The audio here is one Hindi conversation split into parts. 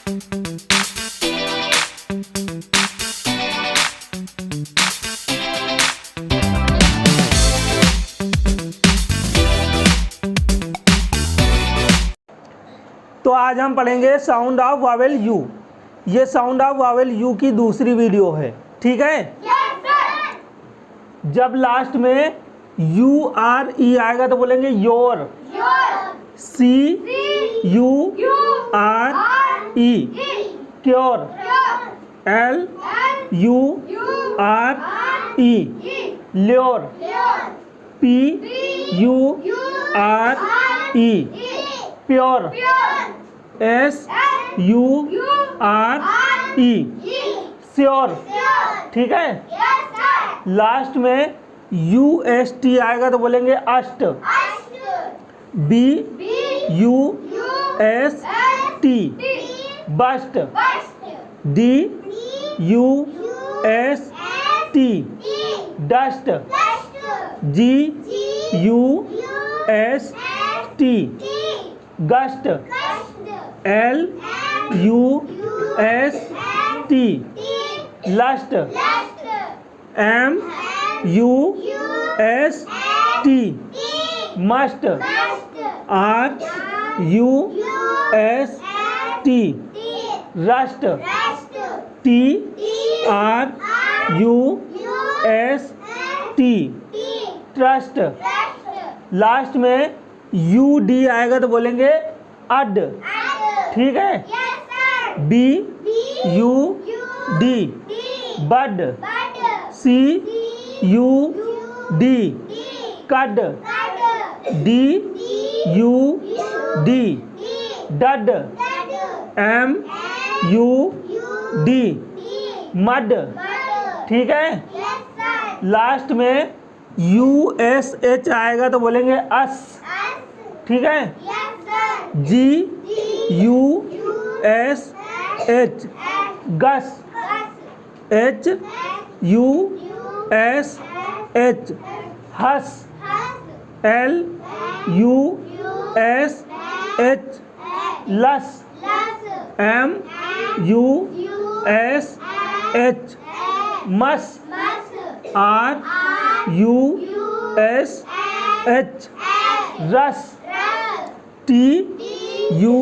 तो आज हम पढ़ेंगे साउंड ऑफ वावेल यू। ये साउंड ऑफ वावेल यू की दूसरी वीडियो है, ठीक है। जब लास्ट में यू आर ई आएगा तो बोलेंगे your, C U R E, cure, L U R E, lure, P U R E, pure, S U R E, sure, ठीक है। लास्ट में यू एस टी आएगा तो बोलेंगे ust, B U S T, bust, D U S T, dust, G U S T, gust, L U S T, lust, M U S T, must, R U S T, rust, T R U S T, trust. Last में यू डी आएगा तो बोलेंगे अड, ठीक है। B U D, bud, C U D, cud, D U D, dud, M U D, mud, ठीक है। लास्ट में यू एस एच आएगा तो बोलेंगे अस, ठीक है। G U S H, gush, H U S H, hush, L U S H, lush, M U S H, mush, R U S H, rush, T U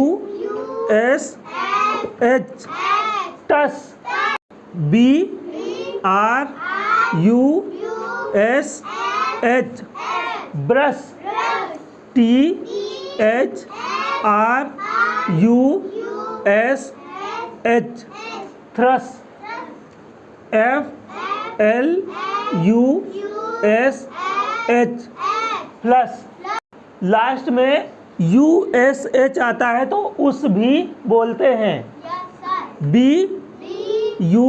S H, tush, B R U S H, brush, T H R U S H, thrush, F L U S H, flush. Last में यू एस एच आता है तो उस भी बोलते हैं। B U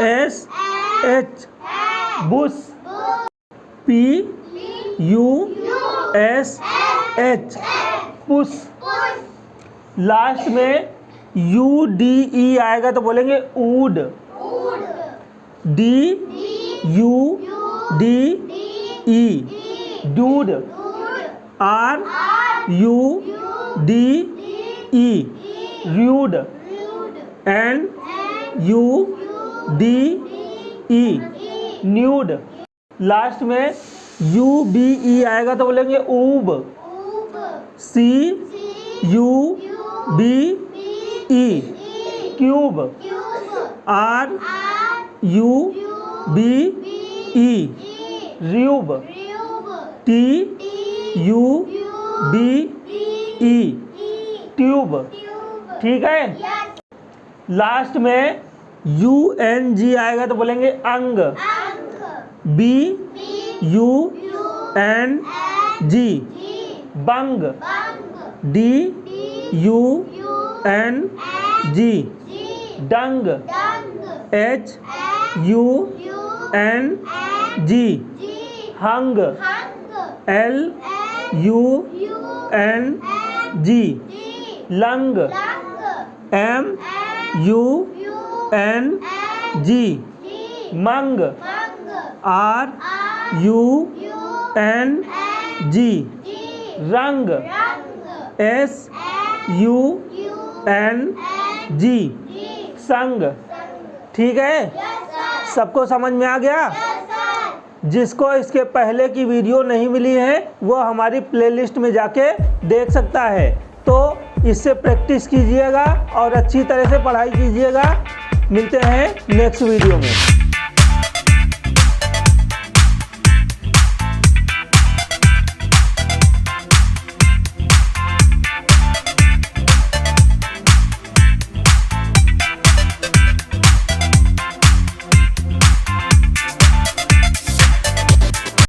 S H, Bush, P U S H, push. Last में यू डी ई आएगा तो बोलेंगे ude, D U D E, dude, R U D E, rude, N U D E, nude. Last में यू बी ई आएगा तो बोलेंगे ube, C U B E, cube, R U B E, rube, T U B E, tube, ठीक है। लास्ट में यू एन जी आएगा तो बोलेंगे अंग, B you N G, bung, D U N G, dung, H U N G, hung, L U N G, lung, M U N G, mung, R you N जी, रंग, एस यू एन जी, संग। ठीक है, सबको समझ में आ गया? जिसको इसके पहले की वीडियो नहीं मिली है वो हमारी प्लेलिस्ट में जाके देख सकता है। तो इससे प्रैक्टिस कीजिएगा और अच्छी तरह से पढ़ाई कीजिएगा। मिलते हैं नेक्स्ट वीडियो में।